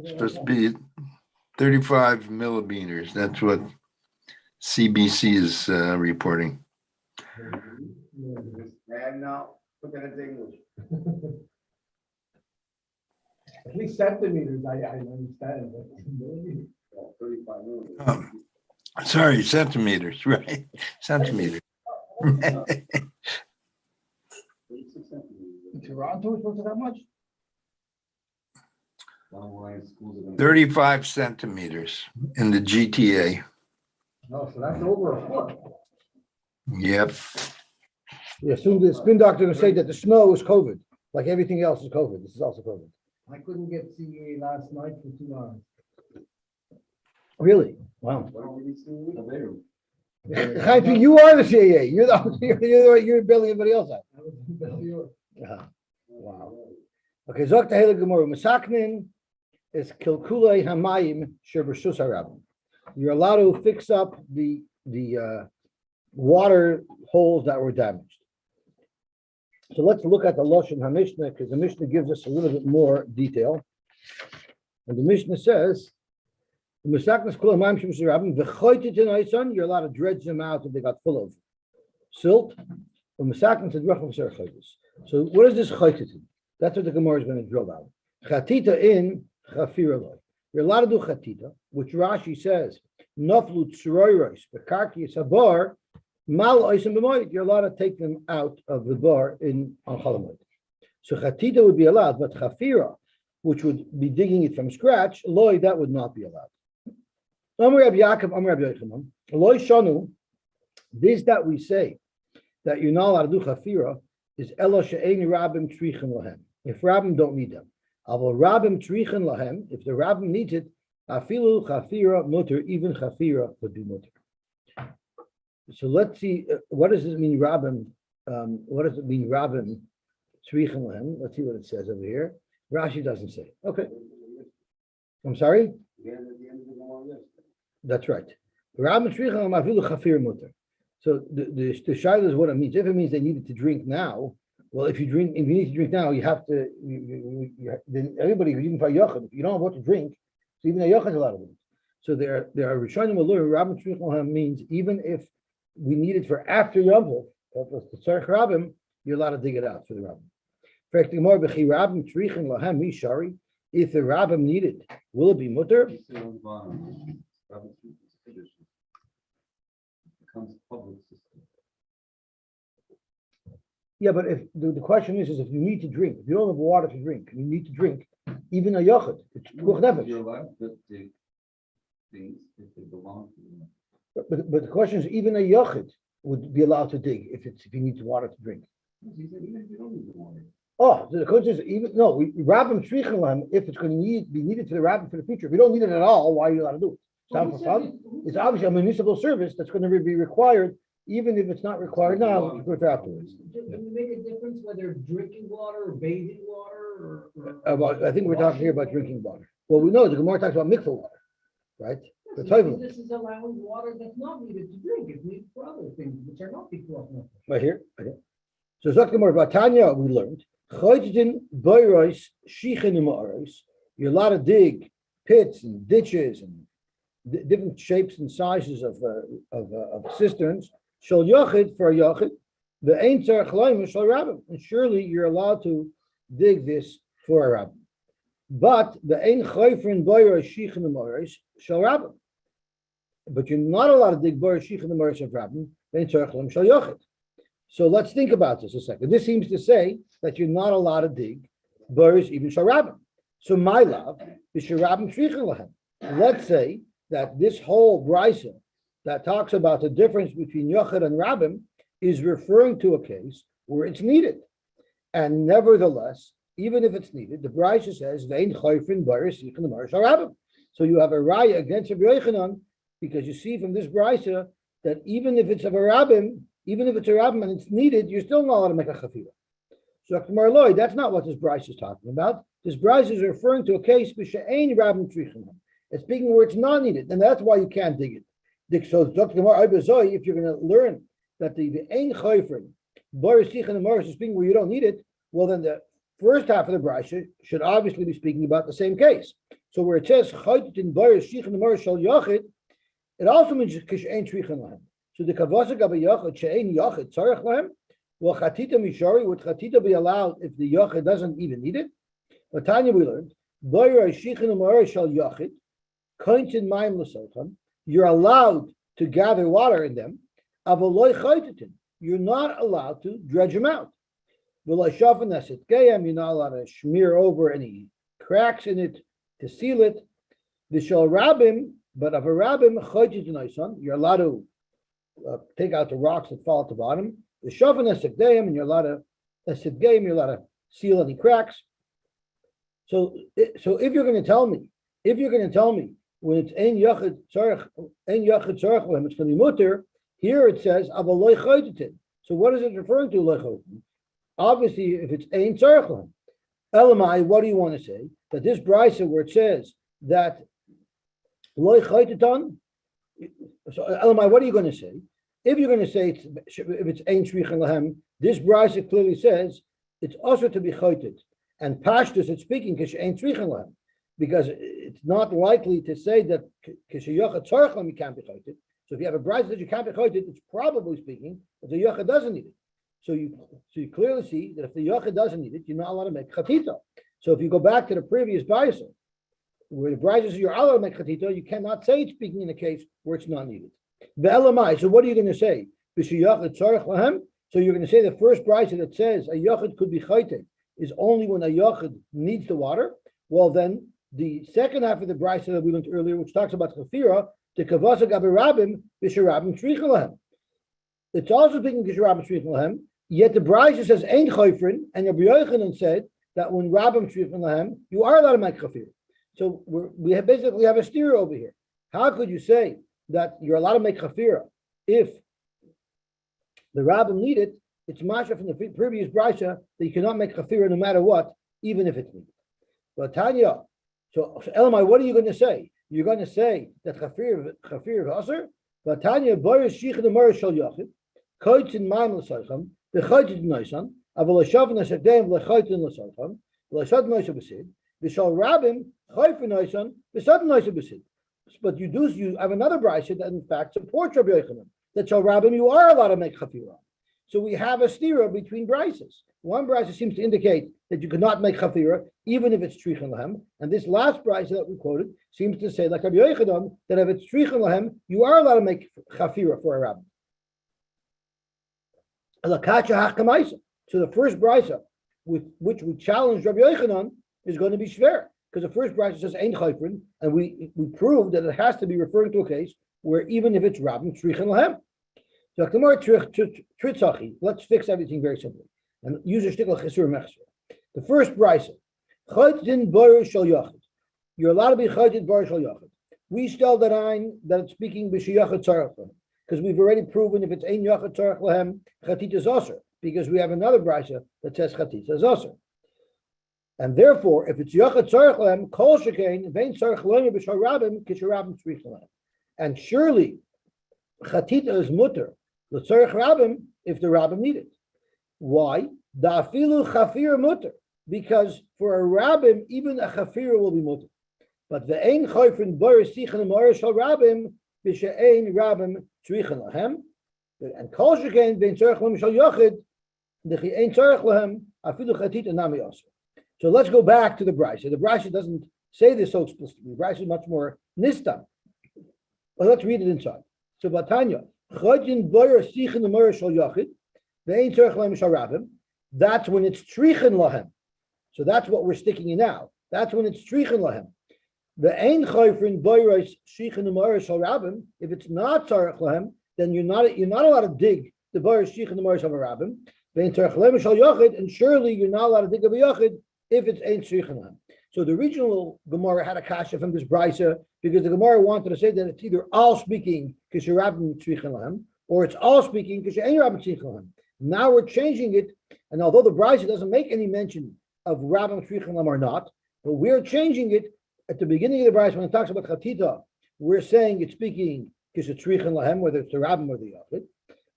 Supposed to be 35 millimeters. That's what CBC is reporting. And now, look at it in English. At least centimeters, I understand. But 35 millimeters. Sorry, centimeters, right? Centimeters. in Toronto, it's not that much. 35 centimeters in the GTA. No, so that's over a foot. Yep. Yeah, soon the spin doctor will say that the snow is COVID, like everything else is COVID. This is also COVID. I couldn't get CA last night for 2 hours. Really? Wow. Available. Chaim, you are the CAA. You're bailing everybody else out. I was in Bellevue. Wow. Okay, Zok Tahela Gemara. Masaknin is Kilkulei Hamayim Sherbashus Harabim. You're allowed to fix up the water holes that were damaged. So let's look at the Lashon HaMishnah, because the Mishnah gives us a little bit more detail. And the Mishnah says, you're allowed to dredge them out if they got full of silt. So what is this chaytitin? That's what the Gemara is going to drill down. Chatita in chafiraloi. You're allowed to do chatita, which Rashi says, naflu tzroiros, bekarki sabar, mal oisim b'moed. You're allowed to take them out of the bar on Cholamoid. So chatita would be allowed, but chafira, which would be digging it from scratch, loy, that would not be allowed. Amr Rabbi Yaakov, Amr Rabbi Yochanan, loy shanu, this that we say, that you're not allowed to do chafira, is elo she'ein rabim trichen lahem. If rabim don't need them. Avo rabim trichen lahem, if the rabim needs it, afilu chafira mutter, even chafira would be mutter. So let's see, what does it mean rabim? What does it mean rabim trichen lahem? Let's see what it says over here. Rashi doesn't say. Okay. I'm sorry? That's right. Rabim trichen lahem afilu chafira mutter. So the shaila is what it means. If it means they needed to drink now, well, if you need to drink now, you have to. Then everybody, even for yachid, if you don't have what to drink, so even a yachid is allowed to drink. So there are rishonim alur. Rabim trichel means even if we need it for after Yom Tov, the tzarich rabim, you're allowed to dig it out for the rabim. In fact, the Gemara b'chi rabim trichel lahem mishari. If the rabim need it, will it be mutter? Becomes public system. Yeah, but if the question is if you need to drink, if you don't have water to drink, and you need to drink, even a yachid, it's pikuach nefesh. You're allowed to dig things if they belong to you. But the question is, even a yachid would be allowed to dig if you need water to drink. He said, even if you don't need the water. Oh, so the question is, rabim shrichen lahem, if it's going to be needed for the rabim for the future. If you don't need it at all, why are you allowed to do it? Sound for fun? It's obviously a municipal service that's going to be required, even if it's not required now, it's afterwards. Does it make a difference whether drinking water or bathing water or I think we're talking here about drinking water. Well, we know the Gemara talks about mikvah water, right? So this is allowing water that's not needed to drink. It's needed for other things which are not before. Right here. So Zok Gemara about Tanya, we learned you're allowed to dig pits and ditches and different shapes and sizes of cisterns. Shall yachid for a yachid, the ein tzarich laim shall rabbim, and surely you're allowed to dig this for a rabbin. But the ein chayfrin boyer shichin amoris shall rabbim. But you're not allowed to dig boyer shichin amoris of rabbim. The ein tzarich laim shall yachid. So let's think about this a second. This seems to say that you're not allowed to dig boyers even shall rabbim. So my love is shall rabbim shichin lahem. Let's say that this whole brisa that talks about the difference between Yochid and Rabbim is referring to a case where it's needed. And nevertheless, even if it's needed, the brisa says, Vein Chayfin Baris Yichin Amar Rabbim. So you have a raya against Rabbi Yochanan, because you see from this brisa that even if it's a Rabbim, even if it's a Rabbim and it's needed, you're still not allowed to make a chafira. So Dr. Lloyd, that's not what this brisa is talking about. This brisa is referring to a case b'she'ein Rabbim Trichim. It's speaking where it's not needed, and that's why you can't dig it. So, if you're going to learn that the ein chayfrin, boris and the morris is speaking where you don't need it, Well, then the first half of the brisa should obviously be speaking about the same case. So where it says chaytin boyer shichin nemar shal yachid, it also means kishein shichin lahem. So the kavasa gabe yachid she'ein yachid tzarech lahem. Will chatita mishari, would chatita be allowed if the yachid doesn't even need it? But Tanya, we learned boyer shichin nemar shal yachid kaintin mayim l'socham. You're allowed to gather water in them. Avaloi chaytin. You're not allowed to dredge them out. You're not allowed to smear over any cracks in it to seal it. The shal rabim, but of a rabbim, you're allowed to take out the rocks that fall at the bottom. The shofan esekdeim, and you're allowed to seal any cracks. So if you're going to tell me when it's ein yachid tzarech lehem, it's going to be mutter. Here it says avaloi chaytin. So what is it referring to? Lechaytin? Obviously, if it's ein tzarech lehem, elamai, what do you want to say? That this brisa where it says that loy chaytin. So elamai, what are you going to say? If you're going to say if it's ein shrichen lehem, this brisa clearly says it's also to be chaytin. And pashtus, it's speaking because ein shrichen lehem, because it's not likely to say that kishayachad tzarech lehem you can't be chaytin. So if you have a brisa that you can't be chaytin, it's probably speaking that the yachad doesn't need it. So you clearly see that if the yachid doesn't need it, you're not allowed to make chatita. So if you go back to the previous brisa, where the brisa says you're allowed to make chatita, you cannot say it's speaking in a case where it's not needed. Ve'elamai. So what are you going to say? So you're going to say the first brisa that says a yachid could be chaytin is only when a yachid needs the water. Well, then the second half of the brisa that we learned earlier, which talks about chafira, the kavasa gaberabim b'sharabim shrichen lahem. It's also speaking b'sharabim shrichen lahem. Yet the brisa says ein chayfrin, and Rabbi Yochanan said that when Rabbim shrichen lahem, you are allowed to make chafir. So we basically have a steer over here. How could you say that you're allowed to make chafira if the Rabbim need it? It's masha from the previous brisa that you cannot make chafira no matter what, even if it's needed. But Tanya, so Elamai, what are you going to say? You're going to say that chafir v'aser. But Tanya, boyer shichin nemar shal yachid kaitzin mayim l'socham. The chaytin noisan, aval shavan esekdeim lechaytin l'socham, l'shad noisan b'sid. The shal rabim chayfin noisan, b'sad noisan b'sid. But you have another brisa that in fact supports Rabbi Yochanan that shal rabim you are allowed to make chafira. So we have a stira between brises. One brisa seems to indicate that you cannot make chafira even if it's trichen lahem, and this last brisa that we quoted seems to say, like Rabbi Yochanan, that if it's trichen lahem, you are allowed to make chafira for a rabbi. So the first brisa with which we challenge Rabbi Yochanan is going to be shver, because the first brisa says ein chayfrin, and we proved that it has to be referring to a case where even if it's rabbim trichen lahem. So let's fix everything very simply and use a shtickle chesur mechsur. The first brisa, chaytin boyer shal yachid. You're allowed to be chaytin boyer shal yachid. We still that it's speaking b'shiyachid tzarech lahem, because we've already proven if it's ein yachid tzarech lahem, chatita is aser, because we have another brisa that says chatita is aser. And therefore, if it's yachid tzarech lahem, kol shekein vein tzarech lahem b'shal rabim kisharabim tzrich lahem. And surely chatita is mutter l'tzarech rabim if the rabbim need it. Why? Da'afilu chafir mutter, because for a rabbim even a chafir will be mutter. But the ein chayfrin boyer sichen amar shal rabbim b'she'ein rabbim tzrichen lahem, and kol shekein vein tzarech lahem shal yachid dechi ein tzarech lahem afilu chatita nami aser. So let's go back to the brisa. The brisa doesn't say this so explicitly. The brisa is much more nistam. Well, let's read it inside. So Batanya, chaytin boyer sichen amar shal yachid ve'ein tzarech lahem shal rabbim. That's when it's trichen lahem. So that's what we're sticking in now. That's when it's trichen lahem. The ein chayfrin boyros shichen umar shal rabbim. If it's not tzarech lahem, then you're not allowed to dig the boyros shichen umar shal rabbim. Vein tzarech lahem shal yachid, and surely you're not allowed to dig a yachid if it's ein shichen lahem. So the original Gemara had a kasha from this brisa because the Gemara wanted to say that it's either all speaking kisher rabbim tzrichen lahem, or it's all speaking kisher ein rabbim tzrichen lahem. Now we're changing it, and although the brisa doesn't make any mention of rabbim tzrichen lahem or not, but we're changing it. At the beginning of the brisa, when it talks about chatita, we're saying it's speaking kisher tzrichen lahem, whether it's the rabbim or the yachid,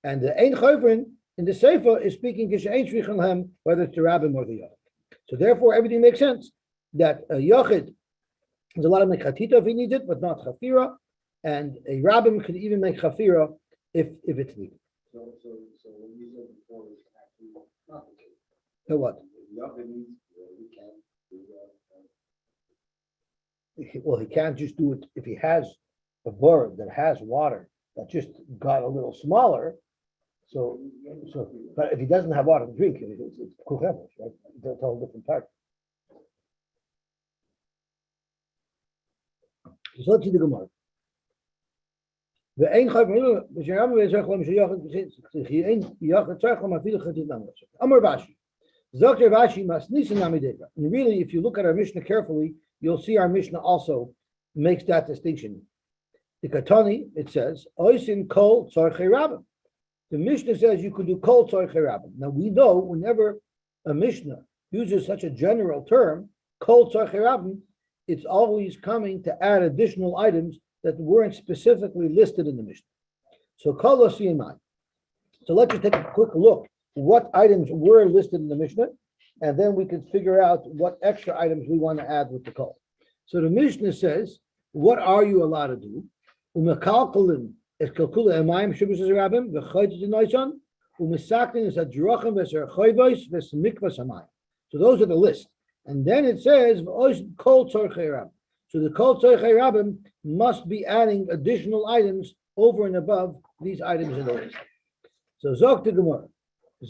and the ein chayvrin in the Sefer is speaking whether it's the rabbin or the yochid. So therefore, everything makes sense. That a yochid is allowed to make chatita if he needs it, but not chafira, and a rabbin could even make chafira if it's needed. So when you said before, it's actually not the case. So what? The other means, we can't do that. Well, he can't just do it if he has a bird that has water that just got a little smaller. So, but if he doesn't have water to drink, it's kuchemes, right? It's a whole different type. So let's see the Gemara. Amar Bashi. Dr. Rashi must listen. And really, if you look at our Mishnah carefully, you'll see our Mishnah also makes that distinction. The Katani, it says, Oisin kol tzarchei rabbim. The Mishnah says you could do kol tzarchei rabbim. Now we know whenever a Mishnah uses such a general term, kol tzarchei rabbim, it's always coming to add additional items that weren't specifically listed in the Mishnah. So kol osiyimai. So let's just take a quick look what items were listed in the Mishnah, and then we can figure out what extra items we want to add with the kol. So the Mishnah says, what are you allowed to do? Umekalkalin es kalkula emayim shibus rabim v'chayt denoison umesakin es adrochim v'ser chayvos v'smikvas hamayim. So those are the list, and then it says kol tzorchei rabim. So the kol tzorchei rabim must be adding additional items over and above these items in the list. So zok to Gemara. The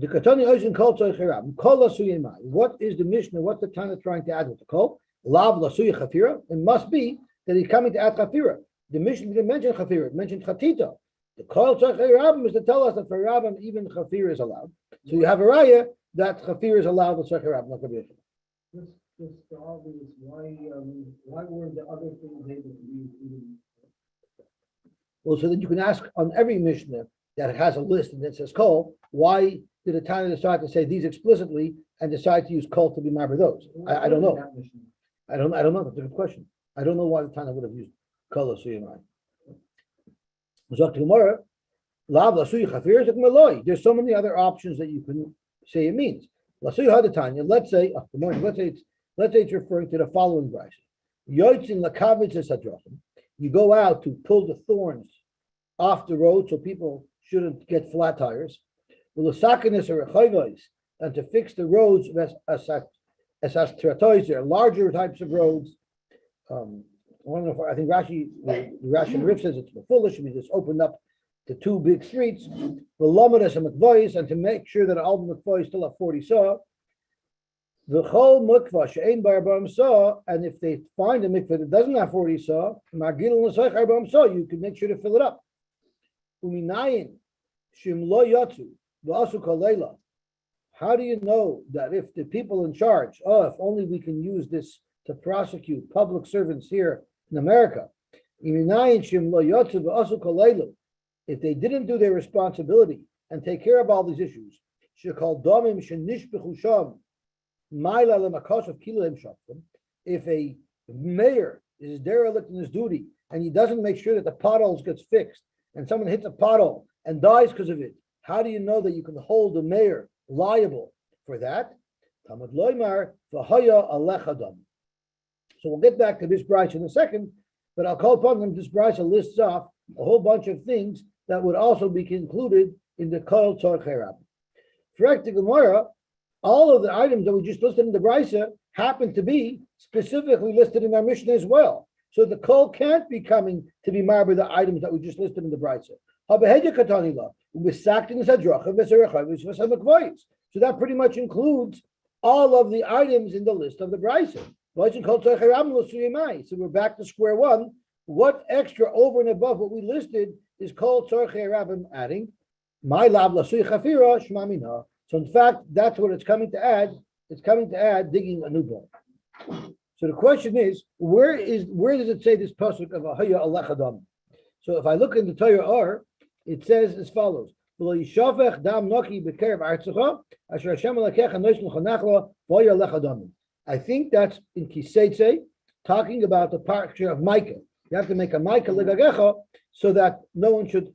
Katani Oisin Kol Tzorchei Rabbim, Kol Lasuya Mai. What is the Mishnah? What's the Tana trying to add with the Kol? Lav Lasuya Chafira. It must be that he's coming to add Chafira. The Mishnah didn't mention Chafira, it mentioned Chatita. The Kol Tzorchei Rabbim is to tell us that for Rabbim even Chafira is allowed. So you have a raya that Chafira is allowed with Tzorchei Rabbim, not Chafira. Just the obvious, why weren't the other things able to be included? Well, so that you can ask on every Mishnah that has a list and it says Kol, why did the Tana decide to say these explicitly and decide to use Kol to be married with those? I don't know. I don't know. That's a good question. I don't know why the Tana would have used Kol Asuyamai. There's so many other options that you can say it means. Let's say it's referring to the following verse. You go out to pull the thorns off the road so people shouldn't get flat tires. And to fix the roads, larger types of roads. I think Rashi, the Rashi and Rif says it's foolish. We just opened up the two big streets, the Lomadas and McVois, and to make sure that all the McVois still have 40 saw. The whole mikvah she'ein bar saw, and if they find a mikvah that doesn't have 40 saw, you can make sure to fill it up. Uminayin shim lo yatsu v'asu kalela. How do you know that if the people in charge, if only we can use this to prosecute public servants here in America, uminayin shim lo yatsu v'asu kalela, if they didn't do their responsibility and take care of all these issues, shekal domim shenishbechu sham. If a mayor is derelict in his duty and he doesn't make sure that the potholes gets fixed and someone hits a pothole and dies because of it, how do you know that you can hold the mayor liable for that? So we'll get back to this brayso in a second, but I'll call upon them. This brayso lists off a whole bunch of things that would also be included in the kol tzorchei rabbim. For the Gemara, all of the items that we just listed in the brayso happen to be specifically listed in our Mishnah as well. So the kol can't be coming to be married with the items that we just listed in the brayso. So that pretty much includes all of the items in the list of the brayso. So we're back to square one. What extra over and above what we listed is kol tzorchei rabbim adding? My lav lasui chafira shmamina. So in fact, that's what it's coming to add. It's coming to add digging a new bowl. So the question is, where does it say this pasuk of ahaya alechadam? So if I look in the Torah, it says as follows: I think that's in Kiseitze, talking about the parsha of Micah, You have to make a Maika legagecha so that no one should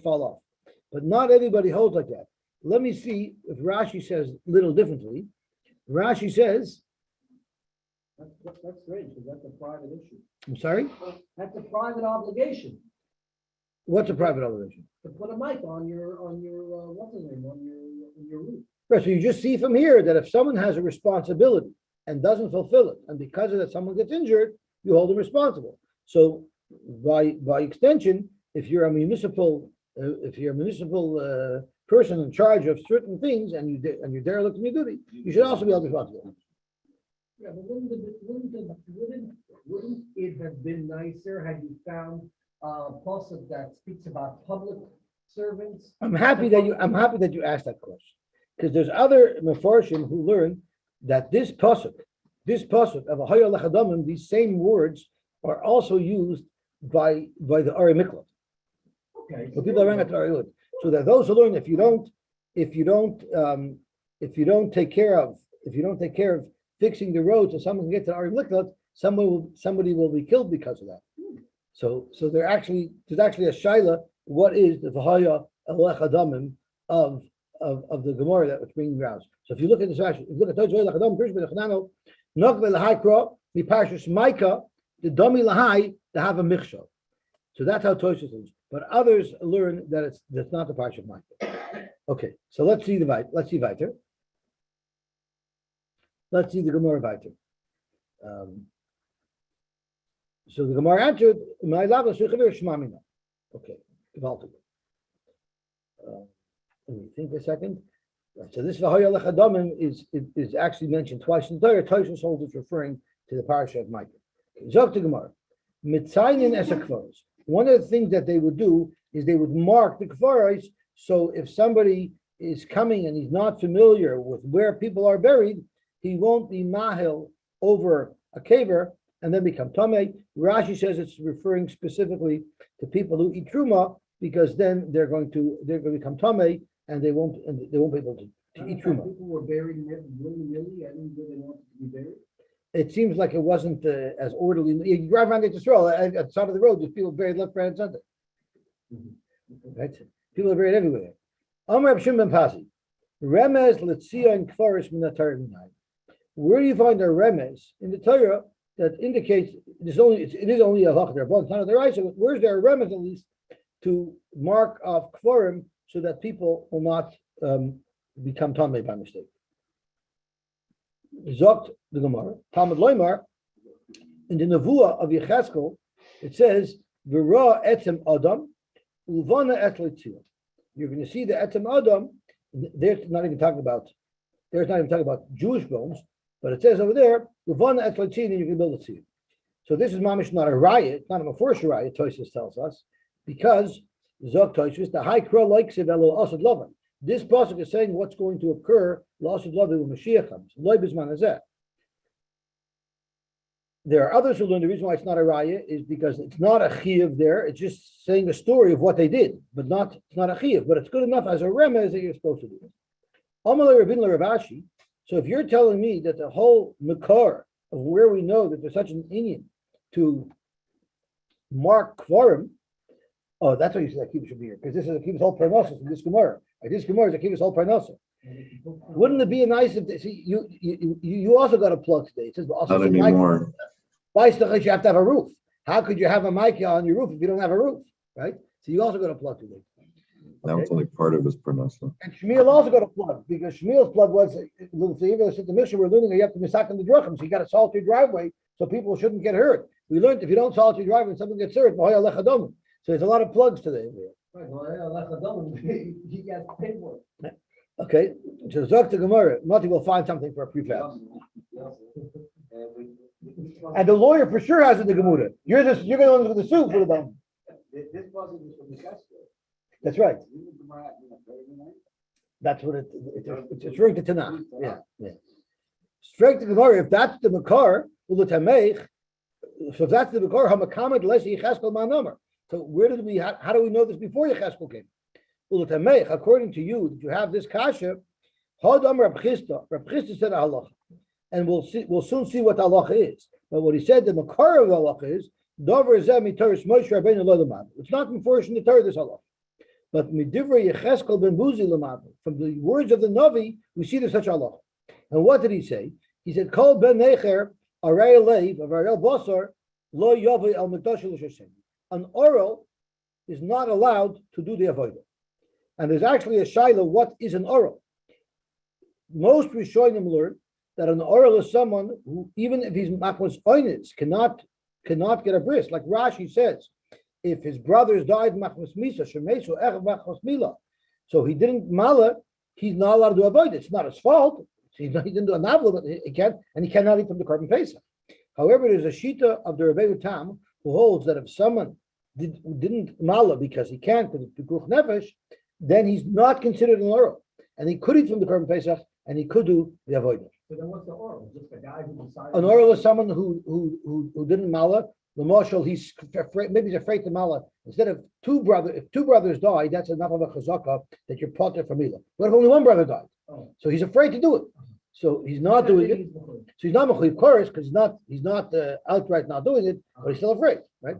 fall off. But not everybody holds like that. Let me see if Rashi says a little differently. Rashi says, That's strange, because that's a private issue. I'm sorry, That's a private obligation, what's a private obligation? to put a mic on your, what's his name, on your roof. Right, so you just see from here that if someone has a responsibility and doesn't fulfill it, and because of that someone gets injured, you hold them responsible. So by extension, if you're a municipal person in charge of certain things and you're derelict in your duty, you should also be held responsible. Yeah, but wouldn't it have been nicer had you found a posuk that speaks about public servants? I'm happy that you asked that question, because there's other mefarshim who learn that this pasuk of Ahaya Lechadamim, these same words are also used by the Ari Miklat. Okay. So people are running at the Ari Miklat. So that those who learn if you don't take care of fixing the roads so someone can get to the Ari Miklat, somebody will be killed because of that. So there's actually a shaila. What is the Vahaya Lechadamim of the Gemara that was bringing grounds? So if you look at this Rashi, if you look at Tosh Lechadam, Krish B'Lechanano, Nokve Lahai Kro, Mipashus Maika, the Domi Lahai, to have a Michshel. So that's how Tosh is. But others learn that that's not the Parsha of Maika. Okay, so let's see weiter. Let's see the Gemara weiter. So the Gemara answered, "My love is Shmamina." Okay, gewaltig. Let me think a second. So this V'Haya Lechadamim is actually mentioned twice in the Torah. Toshus holds it's referring to the Parsha of Micah. Zok to Gemara, Mitzayin es hakvaros. One of the things that they would do is they would mark the kvaros. So if somebody is coming and he's not familiar with where people are buried, he won't be mahil over a caver and then become tamei. Rashi says it's referring specifically to people who eat truma, because then they're going to become tamei and they won't be able to eat truma. People were buried willy-nilly, I didn't really want to be buried. It seems like it wasn't as orderly. You drive around the stroll at the side of the road, there's people buried left, right, and center. Right? People are buried everywhere. Amar Shimon ben Pasi, Remez Letzia and Kfaris Minatar Minai. Where do you find a remez in the Torah that indicates it is only a halacha there, but it's not the right? So where's there a remez at least to mark off kfarim so that people will not become tamei by mistake? Zokt the Gemara, Talmud Loimar, in the Nevuah of Yecheskel, it says, "V'ra etzem Adam, uvana et letzia." You're going to see the etzem Adam. There's not even talking about Jewish bones, but it says over there, uvana et letzia, and you can build a tzia. So this is mamish not a riot, it's not a mafurish riot. Tosfos tells us, because Zokt Tosfos the high crow likes it elo asad lavan. This pasuk is saying what's going to occur. L'asad lavan when Mashiach comes. Lo bizman hazeh. There are others who learn the reason why it's not a raya is because it's not a chiyuv there. It's just saying a story of what they did, but it's not a chiyuv. But it's good enough as a remez that you're supposed to do it. Amalei Rabin Ravashi. So if you're telling me that the whole makar of where we know that there's such an inyan to mark kvarim, oh, that's why you said Akiva should be here, because this is Akiva's whole parnasa from this Gemara. This Gemara is Akiva's whole parnasa. Wouldn't it be nice if you also got a plug today? It says also Not anymore. you have to have a roof. How could you have a mic on your roof if you don't have a roof, right? So you also got a plug today. That was only part of his pronunciation. And Shmuel also got a plug, because Shmuel's plug was the mission we're learning. You have to misak in the drachim, so you got to salt your driveway so people shouldn't get hurt. We learned if you don't salt your driveway, someone gets hurt. So there's a lot of plugs today. Right, well, you got to pay for it. Okay, so Zok to Gemara, Mati will find something for a prefab. And the lawyer for sure has it in the Gemara. You're going to look at the suit for the bum. This wasn't from the Castro. That's right. That's what it's referring to Tanakh. Yeah. Straight to Gemara, if that's the Makar, so if that's the Makar, Hamakamad Lesi Yecheskel Manomer. So how do we know this before Yecheskel came? According to you, that you have this kasha, Hadam Rab Chisda said halacha, and we'll soon see what the halacha is. But what he said, the makar of the halacha is Dover zeh mitoris Moshe Rabbeinu lo lamad. It's not enforced in the Torah this halacha. But midivrei Yecheskel ben Buzi lamad. From the words of the Navi, we see there's such halacha. And what did he say? He said, Kol ben necher arei leiv of arei basar lo yavei al mikdash l'shashem. An oral is not allowed to do the avodah. And there's actually a shaila, what is an oral? Most Rishonim learn that an oral is someone who, even if he's makos oinitz, cannot get a bris. Like Rashi says, if his brothers died makos misa, shemesu echav makos mila, so he didn't mala, he's not allowed to avoid it. It's not his fault. He didn't do a navla, but he can't, and he cannot eat from the korban pesach. However, there's a shita of the Rebbeinu Tam who holds that if someone didn't mala because he can't, because it's pikuch nefesh, then he's not considered an oral, and he could eat from the korban pesach, and he could do the avodah. So then what's the oral? Just the guy who decided? An oral is someone who didn't mala. The marshal, he's afraid, maybe he's afraid to mala. Instead of if two brothers die, that's enough of a chazaka that you're potter from mila. What if only one brother died? Oh. So he's afraid to do it. So he's not doing it. So he's not mechuyev koros because he's not outright not doing it, but he's still afraid, right?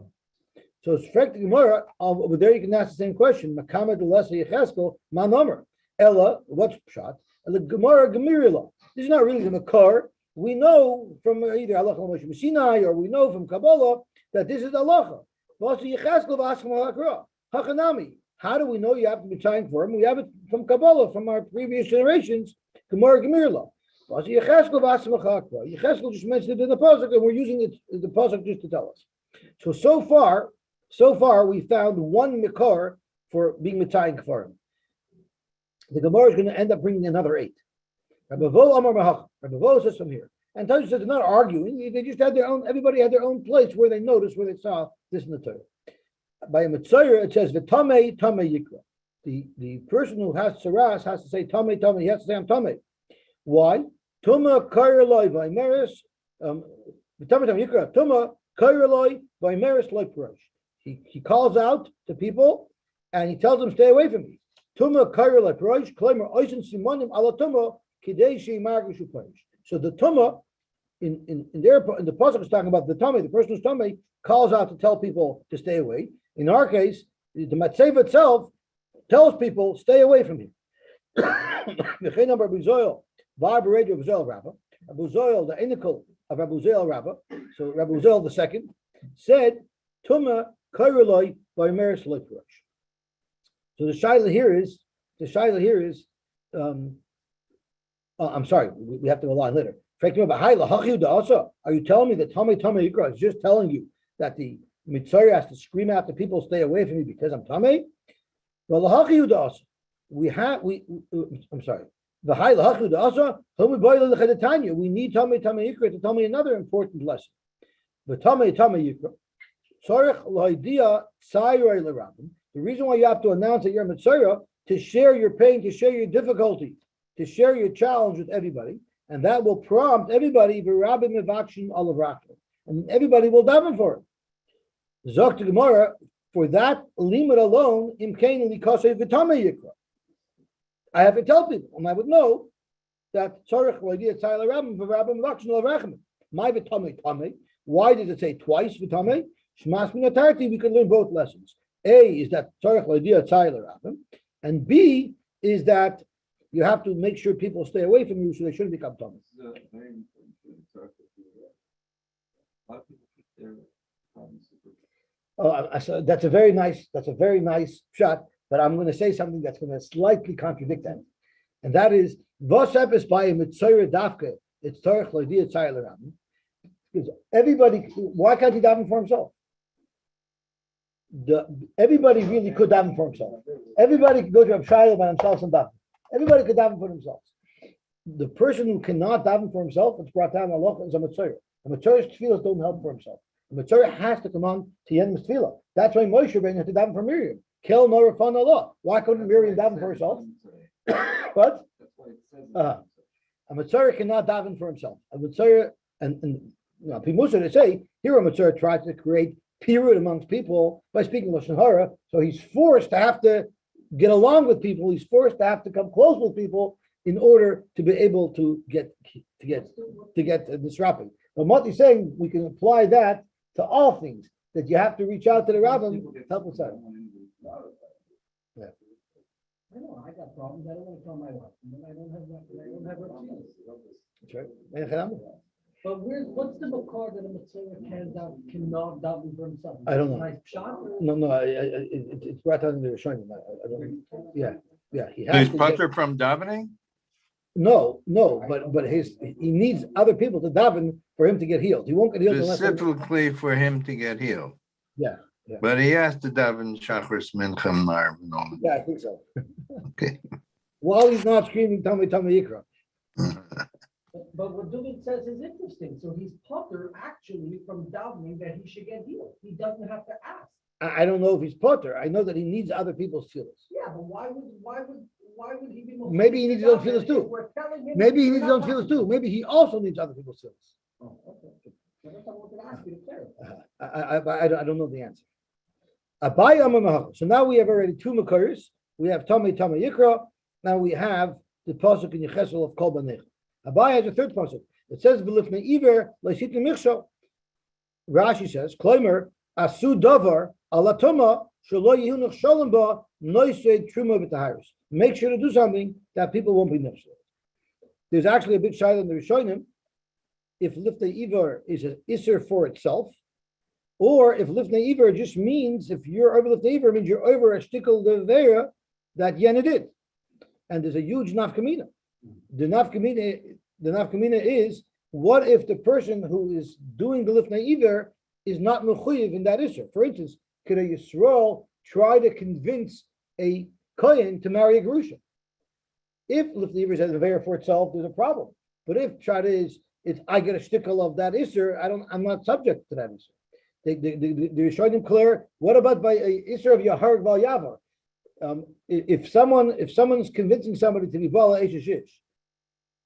So it's frek the Gemara. Over there, you can ask the same question. Makamed l'lesa Yecheskel ma nomer ella. What's pshat? The Gemara Gemirila. This is not really the makar. We know from either halacha Moshe Sinai or we know from Kabbalah that this is halacha. Hachanami. How do we know you have to be trying for him? We have it from Kabbalah, from our previous generations. Gemara Gemirila. Yecheskel just mentioned it in the pasuk, and we're using it the pasuk just to tell us. So far, we found one makar for being mitaying for him. The Gemara is going to end up bringing another 8. Rabbi Vo says from here. And Tosha says they're not arguing. They just had their own, everybody had their own place where they noticed, where they saw this in the Torah. By a Mitzayir, it says, V'tamei, tamei yikra. The person who has tzaras has to say, tamei, tamei. He has to say, I'm tamei. Why? Tuma kaireloi v'aimeres, V'tamei, tamei yikra. Tuma kaireloi v'aimeres loy perosh. He calls out to people and he tells them, stay away from me. Tuma kaireloi perosh, kloimer oisin simonim ala tuma, kidei she'imargishu perosh. So the tuma in the pasuk is talking about the tummy. The person who's tummy calls out to tell people to stay away. In our case, the matzeva itself tells people stay away from him. Abu Zoil, the inical of Abu Zoil Rabbah, so Abu Zoil the second, said tuma kairuloi v'aimeres loy perosh. So the shaila here is. I'm sorry, we have to go on later. Are you telling me that Tamei Yikra is just telling you that the Mitzvah has to scream out to people, stay away from me because I'm Tamei? Well, I'm sorry. We need Tamei Yikra to tell me another important lesson. The Tamei Yikra. The reason why you have to announce that you're a Mitzvah to share your pain, to share your difficulty, to share your challenge with everybody, and that will prompt everybody, and everybody will daven for it. Zok to Gemara, for that limit alone, I have to tell people, and I would know that why did it say twice? We can learn both lessons. A is that and B is that you have to make sure people stay away from you so they shouldn't become tummy. So that's a very nice shot, but I'm going to say something that's going to slightly contradict that. And that is, Vosep by a Mitzayra Dafka, it's Torah Chlodia Tzayla Rabin. Because everybody, why can't he daven for himself? Everybody really could daven for himself. Everybody could go to Rav Shaya by themselves and daven. Everybody could daven for themselves. The person who cannot daven for himself, it's brought down Allah, is a Mitzayra. A Mitzayra's tefillah don't help for himself. A Mitzayra has to come on to Yen Tefillah. That's why Moshe Rabbeinu had to daven for Miriam. Kel Norafan Allah. Why couldn't Miriam daven for herself? What? A Mitzayra cannot daven for himself. A Mitzayra, and Pimusa to say, here a Mitzayra tried to create pirud amongst people by speaking Lashon Hara, so he's forced to have to get along with people. He's forced to have to come close with people in order to be able to get this wrapping. But what he's saying, we can apply that to all things. that you have to reach out to the rabbin to help us out. I know, I got problems, I don't wanna tell my wife, and then I don't have her That's right. But what's the makar that a Mitzvah cannot daven for himself? I don't know. Nice shot? No, it's brought out in the Rishonim. I don't, yeah, he So has he's to get, putter from davening? no, but he needs other people to daven for him to get healed. He won't get healed unless. Specifically for him to get healed. Yeah. But he has to daven Shachris Mincha Marv and all Yeah, I think so. Okay. While he's not screaming, Tommy Yikra. But what David says is interesting, so he's putter actually from davening that he should get healed, he doesn't have to ask. I don't know if he's potter. I know that he needs other people's feelings. Yeah, but why would he be? Maybe he needs his own feelings too. If we're telling him Maybe he we're needs his not own feelings davening. too. Maybe he also needs other people's feelings. Oh, okay. That's what I wanted to ask you to clarify. I don't know the answer. Abai Amar Mahal. So now we have already two Makaris. We have Tomei Yikra. Now we have the pasuk in Yechesel of Kol Banech. Abai has a third pasuk. It says B'lifnei Iver Leisit Michshel. Rashi says Kloimer Asu Davar Alatoma Shelo Yehu Nechsholim Ba Noisei Truma V'Taharis. Make sure to do something that people won't be nechshel. There's actually a big shayla in the Rishonim if Lifnei Iver is an Isser for itself, or if Lifnei Iver just means if you're over Lifnei Iver means you're over a shtickle devera that Yena did. And there's a huge nafkamina. The nafkamina is, what if the person who is doing the Lifnei Iver is not mechuyev in that Isser? For instance, could a Yisrael try to convince a Kohen to marry a Gerusha? If Lifnei Iver is a devera for itself, there's a problem. But if Shad is, it's I get a shtickle of that Isser, I'm not subject to that Isser. The Rishonim clear. What about by a Isser of Yaharg Val Yavar? If someone's convincing somebody to be Bala Eshishish,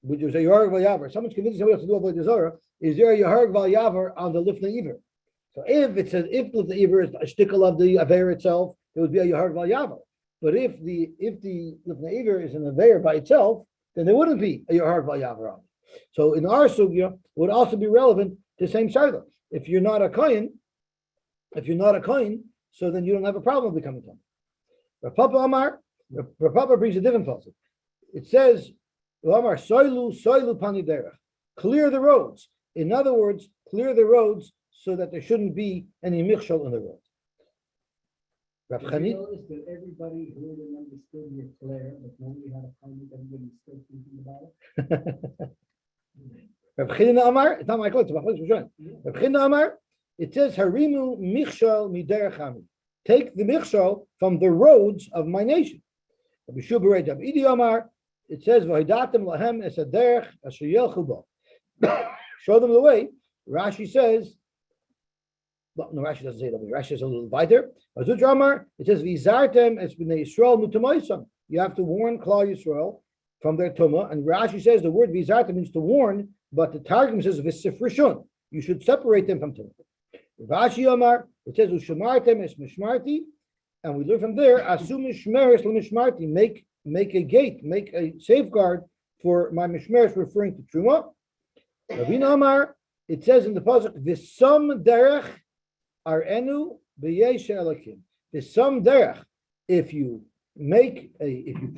which is a Yaharg Val Yavar, someone's convincing somebody else to do Avodah Zarah, is there a Yaharg Val Yavar on the Lifnei Iver? So if Lifnei Iver is a shtickle of the Aver itself, it would be a Yaharg Val Yavar. But if the Lifnei Iver is an Aver by itself, then there wouldn't be a Yaharg Val Yavar on it. So in our sugya, it would also be relevant to the same shayla. If you're not a kohen, so then you don't have a problem becoming kohen. Rav Papa brings a different passage. It says, "Amar soilu pani derech." Clear the roads. In other words, clear the roads so that there shouldn't be any michshol in the road. Rav Did you Chanit. notice that everybody heard and understood your Claire, but nobody had a comment, everybody's still thinking about it? Rav Chanit Amar. It's not my quote. It's Rav Chanit Amar. It says, "Harimu michshol miderech ami." Take the michshol from the roads of my nation. Rabbi Shua Rav Idi Amar. It says, "V'hidatem lahem es haderech asher yelchu bo." Show them the way. Rashi says. Well, no, Rashi doesn't say that. Rashi says a little wider. Azutra Amar. It says, "V'izartem es b'nei Yisrael mutamaisam." You have to warn Klal Yisrael from their tumah. And Rashi says the word v'izartem means to warn, but the Targum says v'sifrishun. You should separate them from tumah. Rashi Amar, it says Ushamartem es mishmarti, and we learn from there Asu mishmeres l'mishmarti. Make a gate, make a safeguard for my mishmeres, referring to truma. Ravina Amar, it says in the pasuk V'sam derech arenu b'yesh elakim. V'sam derech. If you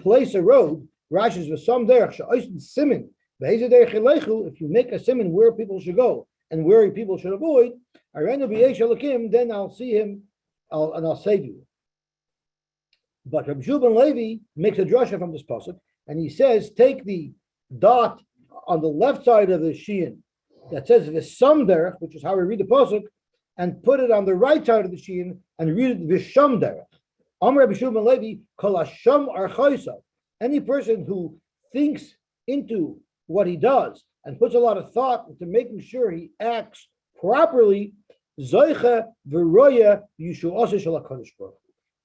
place a road, Rashi's V'sam derech she'osin simin b'hezeh derech elechu. If you make a simin where people should go and where people should avoid, then I'll see him, and I'll save you. But Rabbi Shua Levi makes a drasha from this pasuk, and he says, take the dot on the left side of the shein that says V'sam derech, which is how we read the pasuk, and put it on the right side of the shein and read it V'sham derech. Amar Rabbi Shua Levi, Kol hasham archoisa. Any person who thinks into what he does and puts a lot of thought into making sure he acts properly, Zoicha v'roya Yeshuasa shel HaKadosh Baruch Hu.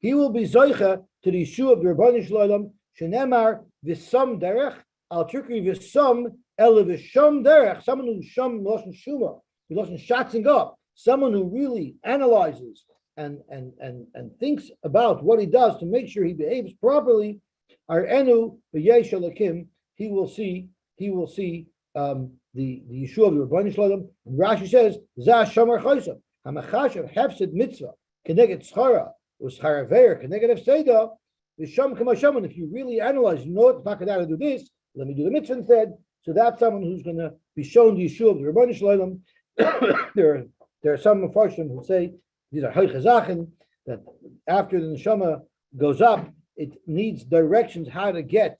He will be Zoicha to the Yeshua of the Rebbeinu Shalom, Shenemar v'sam derech, al trikri v'sam ele v'sham derech, someone who sham loshen shuma, he loshen shatzing up, someone who really analyzes and thinks about what he does to make sure he behaves properly, our enu v'yesh elakim, he will see the Yeshua of the Rebbeinu Shalom. And Rashi says, Zah Shamar Chaysa. Hamachashav hefsid mitzvah keneged schara u'schara ve'er keneged hefseda v'sham kamasham. And if you really analyze, you know what, it's not going to do this. Let me do the mitzvah instead. So that's someone who's going to be shown the Yeshua of the Rabbanu Shalom. There are some Mepharshim who say these are Haychazachen, that after the neshama goes up, it needs directions how to get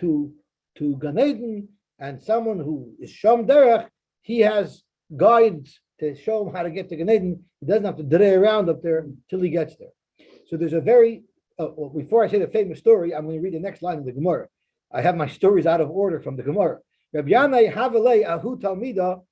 to Gan Eden, and someone who is Shom Derech, he has guides to show him how to get to Gan Eden. He doesn't have to dray around up there until he gets there. So there's a very, well, before I say the famous story, I'm going to read the next line of the Gemara. I have my stories out of order from the Gemara. Rabbi Yanai Havelei Ahu Talmida.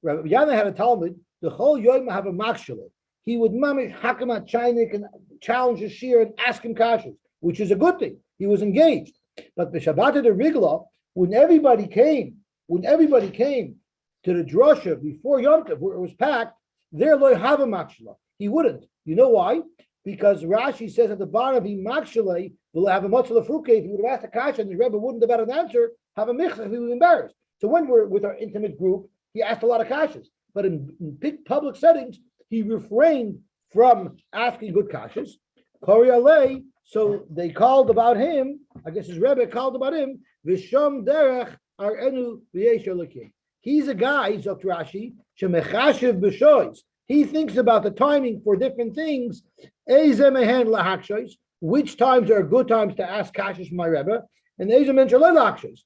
Rabbi Yanai had a Talmud. The whole Yom have a makshale. He would mamish hakamat chaynik and challenge his shir and ask him kashas, which is a good thing. He was engaged. But the Shabbat the Rigla, when everybody came to the drasha before Yom Tov, where it was packed, there loy have a makshale. He wouldn't. You know why? Because Rashi says at the bottom, he makshale will have a matzah fruke. If he would have asked a kasha and the Rebbe wouldn't have had an answer, have a michzah if he was embarrassed. So when we're with our intimate group, he asked a lot of kashas. But in big public settings, he refrained from asking good kashas. Kori so they called about him, I guess his Rebbe called about him, Visham derech arenu v'yesh elokim. He's a guy, Zok Rashi, shemechashiv b'shois. He thinks about the timing for different things. Ezemehen lahakshos, which times are good times to ask kashas from my Rebbe, and ezemen shalei lahakshos.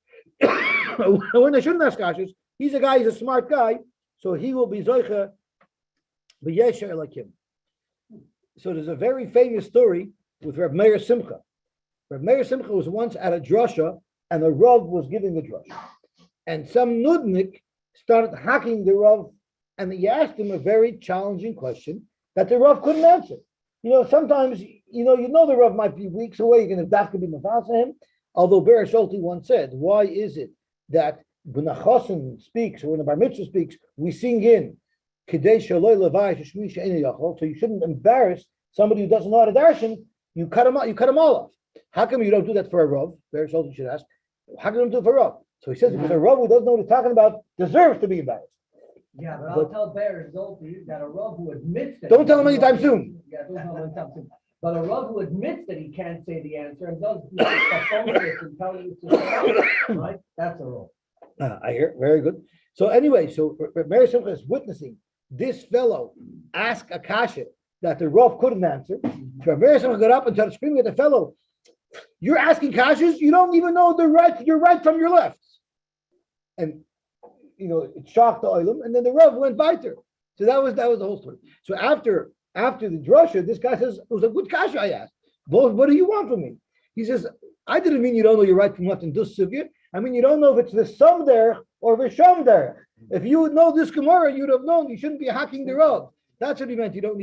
When they shouldn't ask kashas, he's a guy, he's a smart guy, so he will be zoicha v'yesh elokim. So there's a very famous story with Reb Meir Simcha. Reb Meir Simcha was once at a drasha, and the Rav was giving the drasha. And some nudnik started hacking the Rav, and he asked him a very challenging question that the Rav couldn't answer. Sometimes, the Rav might be weeks away, you're going to have to be mafasa him. Although Ber Sholti once said, why is it that when a chosin speaks, or when a bar mitzvah speaks, we sing in, so you shouldn't embarrass somebody who doesn't know how to darshan. You cut them all off. How come you don't do that for a Rav? Ber Sholti should ask, how come you don't do it for a Rav? So he says, because a Rav who doesn't know what he's talking about deserves to be embarrassed. Yeah, but I'll tell Ber Sholti that a Rav who admits that. Don't tell him anytime soon. Yeah, don't tell him anytime soon. But a Rav who admits that he can't say the answer and does a phone and tell you to say, right? That's a Rav. I hear, very good. So anyway, Mary Simcha is witnessing this fellow ask a kasha that the Rav couldn't answer. So Mary Simcha got up and started screaming at the fellow, "You're asking kashas, you don't even know your right from your left." And it shocked the oilam, and then the Rav went weiter. So that was the whole story. So after the drasha, this guy says, "It was a good kasha I asked. What do you want from me?" He says, "I didn't mean you don't know your right from left in this sugya. I mean you don't know if it's the sum derech or the shom derech. If you would know this Gemara, you'd have known you shouldn't be hacking the Rav." That's what he meant. You don't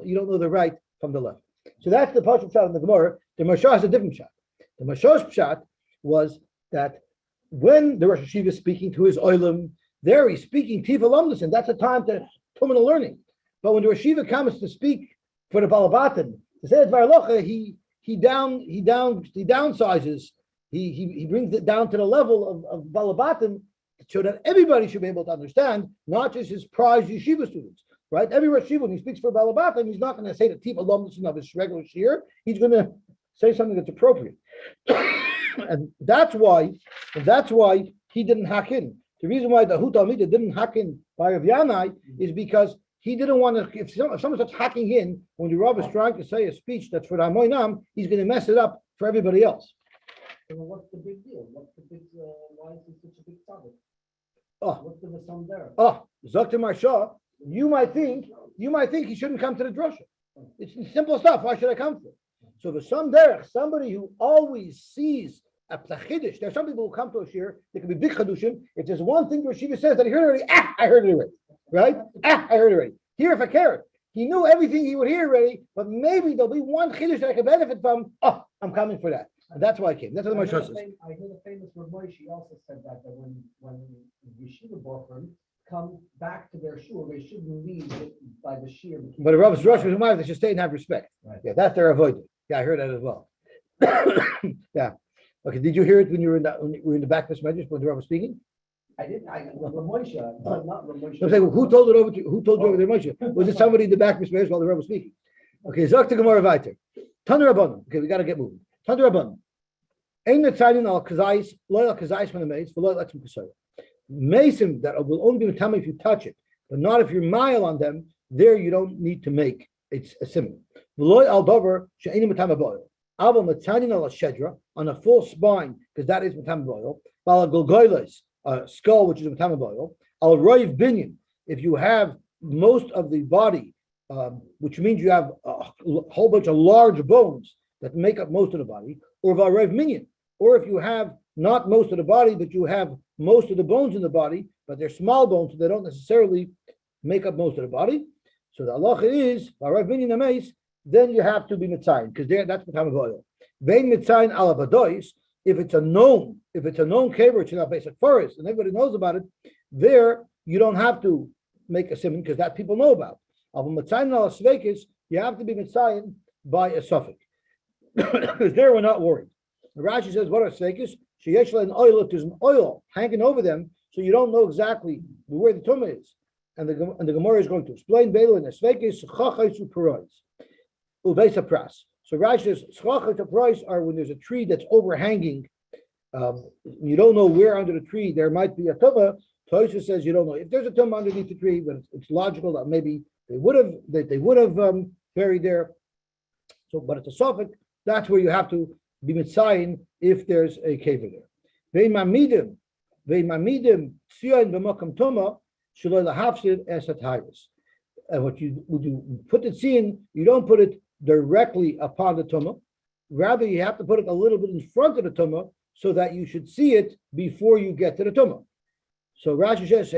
know the right from the left. So that's the Pashup shot in the Gemara. The Mashah has a different shot. The Mashah's shot was that when the Rosh Hashiva is speaking to his oilam, there he's speaking Tiva Lamdas, and that's a time to Tumana learning. But when the Rosh Hashiva comes to speak for the Balabatan, to say Dvar Locha, he downsizes. He brings it down to the level of Balabatan, so that everybody should be able to understand, not just his prize yeshiva students, right? Every Rosh Hashiva, when he speaks for Balabatan, he's not going to say the Tiva Lamdas of his regular shir. He's going to say something that's appropriate. And that's why he didn't hack in. The reason why the Hut Almida didn't hack in by Rav Yanai is because he didn't want to, if someone starts hacking in when the Rav is trying to say a speech that's for Ramoinam, he's going to mess it up for everybody else. So what's the big deal? Why is it such a big topic? What's the sum there? Zakta Marsha, you might think he shouldn't come to the drasha. It's simple stuff. Why should I come for it? So the sum derech, somebody who always sees a plachidish. There are some people who come to a shir, they can be big chadushim. If there's one thing the Shiva says that he heard already, I heard it already. Right? I heard it already. Here if a carrot. He knew everything he would hear already, but maybe there'll be one chiddush that I can benefit from. I'm coming for that. And that's why I came. That's what my trust is. I hear the famous Rav Moshe also said that when yeshiva bochum come back to their shul, they shouldn't leave by the shir. But the Rav's Rosh Hashanah, they should stay and have respect. Right. Yeah, that's their avoiding. Yeah, I heard that as well. Yeah. Okay. Did you hear it when you were in the back of this medrash when the Rav was speaking? I didn't, Ramosha, not Ramosha. I'm saying, who told it over to, who told you over to Moshe? Was it somebody in the back of Mishmeres while the Rebbe was speaking? Okay, Zok to Gemara Vayter. Taner Rabbanon. Okay, we got to get moving. Taner Rabbanon. Ein Metzayin al Kazais, loyal Kazais from the mace, for loyal Etzim Kasara. Mason that will only be Matama if you touch it, but not if you're mile on them. There you don't need to make it's a simon. V'loy al dover she'eni Matama boil. Ava Matzayin al Shedra on a full spine because that is Matama boil. Bala Golgoiles, skull which is Matama boil. Al Roiv Binyan if you have most of the body, which means you have a whole bunch of large bones that make up most of the body, or Valroiv Minyan, or if you have not most of the body, but you have most of the bones in the body, but they're small bones, so they don't necessarily make up most of the body. So the halacha is Valroiv Minyan Ameis, then you have to be mitzayin, because that's Matama boil. Vein mitzayin alabadois, if it's a known caver, it's in a basic forest, and everybody knows about it, there you don't have to make a simon because that people know about. You have to be mitzayin by a suffix. Because there we're not worried. Rashi says, what are svekis? An oil, there's an oil hanging over them, so you don't know exactly where the tumah is. And the Gemara is going to explain Belu and the svekis, chachaisu perois. Uvesa pras. So Rashi says, chachaisu perois are when there's a tree that's overhanging. You don't know where under the tree there might be a tumah. Tosha says you don't know if there's a tumah underneath the tree, but it's logical that maybe they would have buried there. So, but it's a suffix. That's where you have to be mitzayin if there's a caver there. Vein mamidim tzion b'makam tumah shaloi lahafsid esat hayris. And when you put the tzion, you don't put it directly upon the tumah. Rather, you have to put it a little bit in front of the tumah so that you should see it before you get to the tumah. So Rashi says,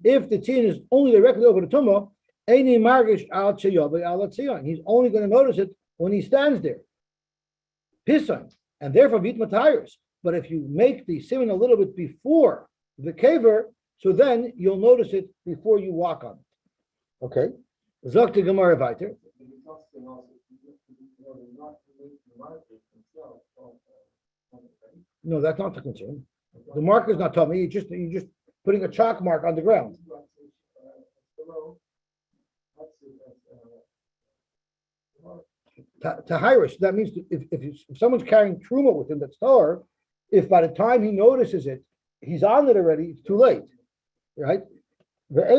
if the tzion is only directly over the tumah, he's only going to notice it when he stands there. Pisan, and therefore beat matayers. But if you make the simon a little bit before the caver, so then you'll notice it before you walk on it. Okay? Zok to Gemara Vayter. No, that's not the concern. The marker is not telling me. You're just putting a chalk mark on the ground. Tahirish, that means if someone's carrying truma with him that's Torah, if by the time he notices it, he's on it already, it's too late. Right? But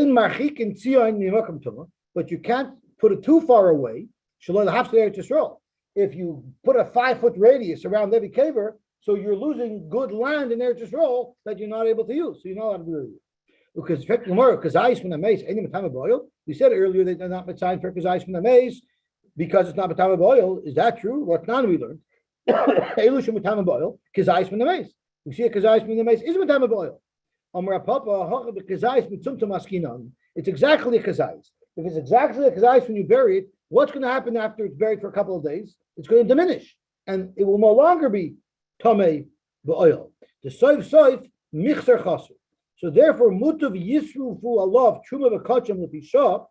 you can't put it too far away. If you put a 5-foot radius around every caver, so you're losing good land in Eretz Yisrael that you're not able to use. So you're not able to do it. Because ice from the mace, we said earlier that they're not mitzayin for ice from the mace because it's not matama boil. Is that true? What non we learned? Elusha matama boil, kazais from the mace. We see a kazais from the mace is matama boil. It's exactly a kazais. If it's exactly a kazais when you bury it, what's going to happen after it's buried for a couple of days? It's going to diminish, and it will no longer be tamei b'oil. The soif michser chaser. So therefore, mutav yisru fu alav truma v'kacham l'pisha.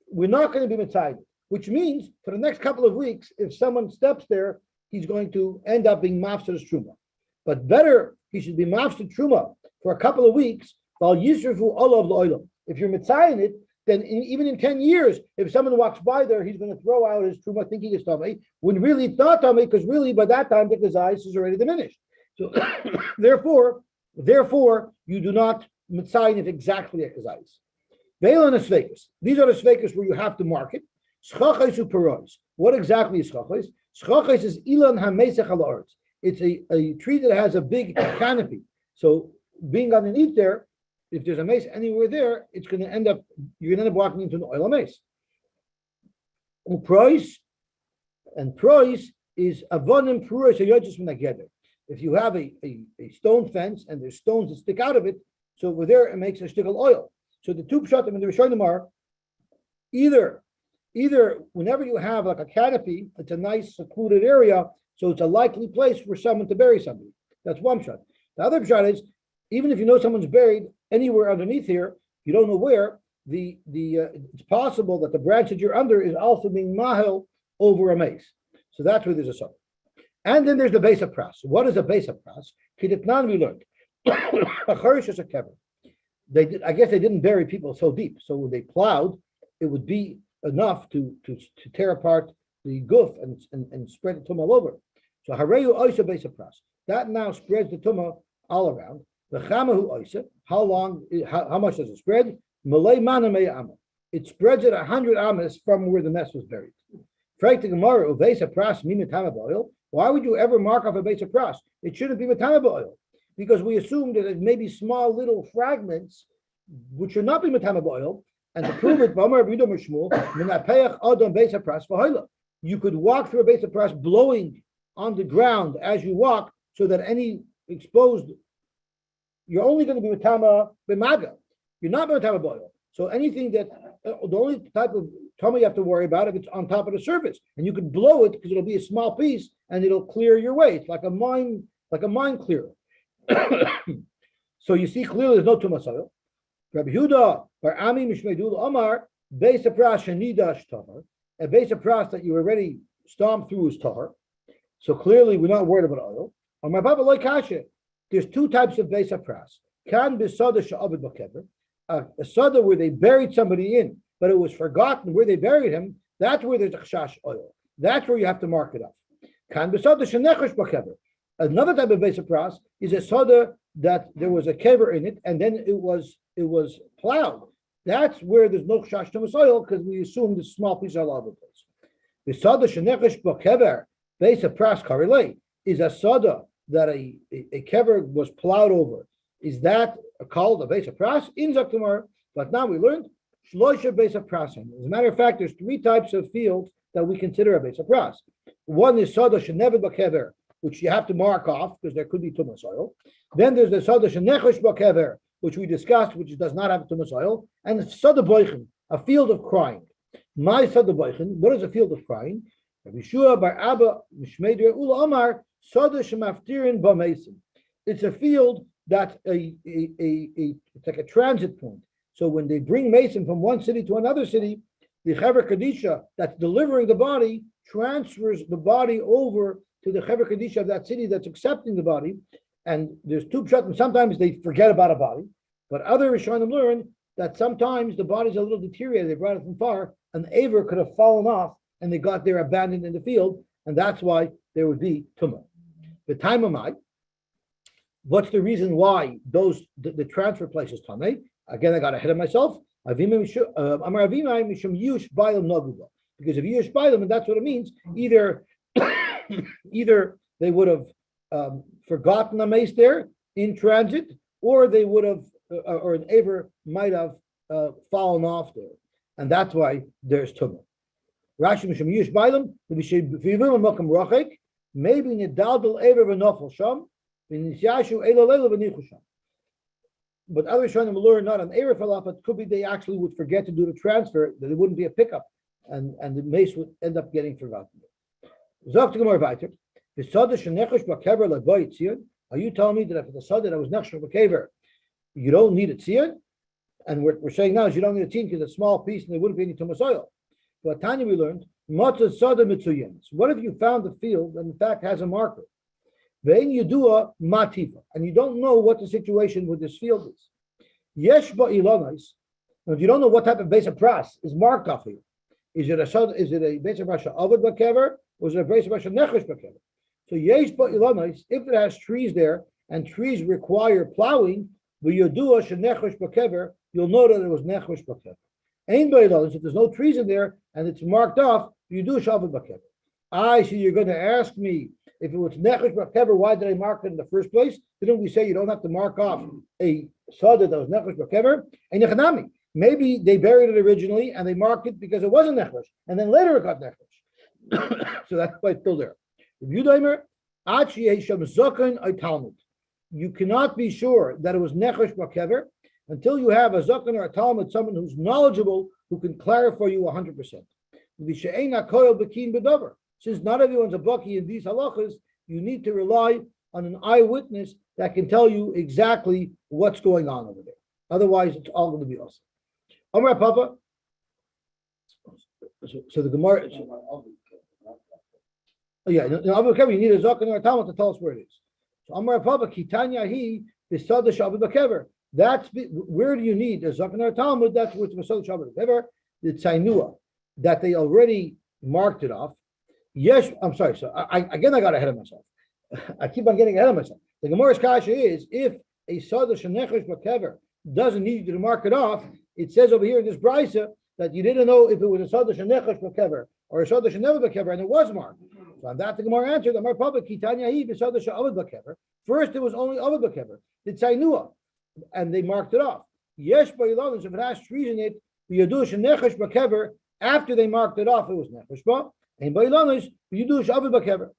We're not going to be mitzayin, which means for the next couple of weeks, if someone steps there, he's going to end up being mafsed truma. But better, he should be mafsed truma for a couple of weeks while yisru fu alav l'oilam. If you're mitzayin it, then even in 10 years, if someone walks by there, he's going to throw out his truma thinking it's tamei, when really it's not tamei, because really by that time the kazais is already diminished. So therefore, you do not mitzayin it exactly at kazais. Veil and svekis. These are the svekis where you have to mark it. Schachais uperois. What exactly is schachais? Schachais is ilan hamesech al haaretz. It's a tree that has a big canopy. So being underneath there, if there's a mace anywhere there, you're going to end up walking into an oil mace. Uprois, and prois is avonim pruos hayodis minageder. If you have a stone fence and there's stones that stick out of it, so over there it makes a shtickle oil. So the two pshatim and the Rishonim are either whenever you have like a canopy, it's a nice secluded area, so it's a likely place for someone to bury somebody. That's one pshat. The other pshat is even if you know someone's buried anywhere underneath here, you don't know where. It's possible that the branch that you're under is also being mahel over a mace. So that's where there's a song. And then there's the base of pras. What is the base of pras? Kidetnan we learned. A cherish is a kever. I guess they didn't bury people so deep. So when they plowed, it would be enough to tear apart the goof and spread the tumah all over. So hareyu oisa besa pras. That now spreads the tumah all around. The chamahu oisa. How long? How much does it spread? Malay mana mei amma. It spreads it 100 amas from where the mess was buried. Why would you ever mark off a base of pras? It shouldn't be matama oil, because we assume that it may be small little fragments which should not be matama oil. And to prove it, you could walk through a base of pras blowing on the ground as you walk, so that any exposed, you're only going to be matama b'maga. You're not matama oil. So anything that the only type of tummy you have to worry about if it's on top of the surface, and you could blow it because it'll be a small piece and it'll clear your way. It's like a mine clearer. So you see clearly there's no tumah soil. Rabbi Huda bar Ami Mishmeidul Omar base of pras shenidash tahar, a base of pras that you already stomped through is tahar. So clearly we're not worried about oil. On my Baba loy kasha, there's two types of base of pras. Kan besada sha'abed b'kever. A sada where they buried somebody in, but it was forgotten where they buried him. That's where there's a chashash oil. That's where you have to mark it up. Another type of base of pras is a sada that there was a kever in it, and then it was plowed. That's where there's no chashash to oil, because we assume the small pieces are all over the place. The sada shenechesh b'kever base of pras karelei is a sada that a kever was plowed over. Is that called a base of pras? In Zaktumar, but now we learned shloisha base of prasim. As a matter of fact, there's three types of fields that we consider a base of pras. One is sada shenevet b'kever, which you have to mark off because there could be tumas oil. Then there's the sada shenechesh b'kever, which we discussed, which does not have tumas oil, and sada boichin, a field of crying. My sada boichin, what is a field of crying? Rabbi Shua bar Abba Mishmeider Ula Omar sada shemaftirin b'meisim. It's a field that's it's like a transit point. So when they bring Mason from one city to another city, the Chaver Kadisha that's delivering the body transfers the body over to the Chaver Kadisha of that city that's accepting the body. And there's two pshatim. Sometimes they forget about a body, but other Rishonim learn that sometimes the body's a little deteriorated. They brought it from far. An aver could have fallen off, and they got there abandoned in the field, and that's why there would be tumah. The time of my. What's the reason why the transfer place is tamei? Again, I got ahead of myself. Because if you yush bailam, and that's what it means. Either they would have forgotten a mace there in transit, or they would have, or an aver might have fallen off there, and that's why there's tumah. Rashi mishum yush bailam maybe nidaldal aver v'nofel sham. But other Rishonim will learn not an Erev Falaf, but could be they actually would forget to do the transfer, that it wouldn't be a pickup, and the mace would end up getting forgotten. Are you telling me that if it's a sada that was nechsher b'kever, you don't need a tziyah? And we're saying now is you don't need a tziyah because it's a small piece and there wouldn't be any tumas oil. But Tanya we learned, matzah sada mitzuyin. What if you found a field that in fact has a marker? And you don't know what the situation with this field is. Yesh ba'ilanais, if you don't know what type of base of pras is marked off here. Is it a base of rasha avad b'kever, or is it a base of rasha nechesh b'kever? So yesh ba'ilanais, if it has trees there and trees require plowing, v'yodua shenechesh b'kever, you'll know that it was nechesh b'kever. Ein ba'ilanais, if there's no trees in there and it's marked off, you do shavad b'kever. I see you're going to ask me, if it was nechesh b'kever, why did I mark it in the first place? Didn't we say you don't have to mark off a sada that was nechesh b'kever? And nechanami, maybe they buried it originally and they marked it because it wasn't nechesh, and then later it got nechesh. So that's why it's still there. You cannot be sure that it was nechesh b'kever until you have a zaken or a talmud, someone who's knowledgeable, who can clarify you 100%. Since not everyone's a baki in these halachas, you need to rely on an eyewitness that can tell you exactly what's going on over there. Otherwise, it's all going to be awesome. Amar Papa. So the Gemara. You need a zaken or a talmud to tell us where it is. So Amar Papa Kitanya he Bisada Shabbat Bakever. Where do you need the Zakhanar Talmud? That's what's Bisada Shabbat Bakever, the Tzainua, that they already marked it off. Yes, I'm sorry. So I got ahead of myself. I keep on getting ahead of myself. The Gemara's kasha is if a Sada Shenechesh Bakever doesn't need you to mark it off, it says over here in this brisa that you didn't know if it was a Sada Shenechesh Bakever or a Sada Shenever Bakever, and it was marked. So on that the Gemara answered, Amar Papa Kitanya Hi Sada She'avad Bakever. First it was only Avad Bakever, the Tzainua, and they marked it off. Yesh Ba'ilanos, if it has trees in it, the Yadush Nechesh Bakever, after they marked it off, it was Nechesh Ba, and Ba'ilanos, the Yadush Avad Bakever.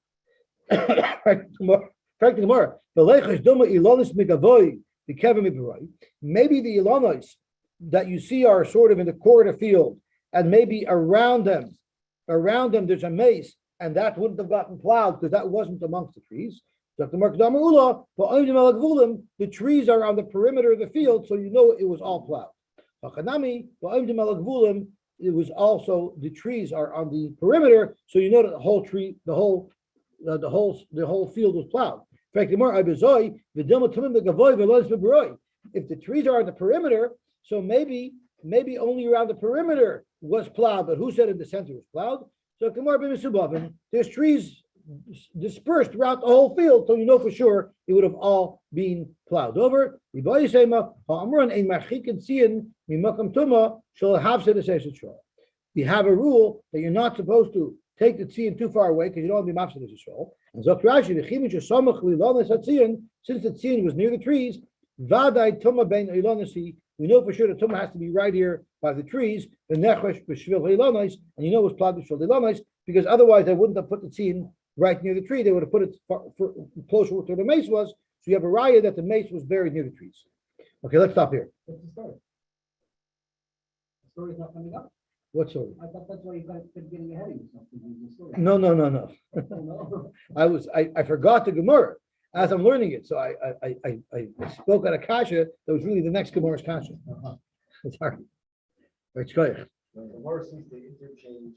Frankly, Gemara, the Lechesh Doma Ilanos Megavoy, the Kever Mibroi. Maybe the Ilanos that you see are sort of in the core of the field, and maybe around them there's a mace, and that wouldn't have gotten plowed because that wasn't amongst the trees. The trees are on the perimeter of the field, so you know it was all plowed. It was also the trees are on the perimeter, so you know that the whole field was plowed. In fact, if the trees are on the perimeter, so maybe only around the perimeter was plowed, but who said in the center was plowed? So there's trees dispersed throughout the whole field, so you know for sure it would have all been plowed over. We have a rule that you're not supposed to take the tzion too far away because you don't want to be mafsed as a shol. And Zokrashi, since the tzion was near the trees, we know for sure the tumah has to be right here by the trees, and you know it was plowed with shvil because otherwise they wouldn't have put the tzion right near the tree. They would have put it closer to where the mace was. So you have a raya that the mace was buried near the trees. Okay, let's stop here. What's the story? The story's not coming up. What story? I thought that's why you guys been getting ahead of yourself. The story. No. No. I forgot the Gemara as I'm learning it. So I spoke at a kasha that was really the next Gemara's kasha. Sorry. Right, The Gemara seems to interchange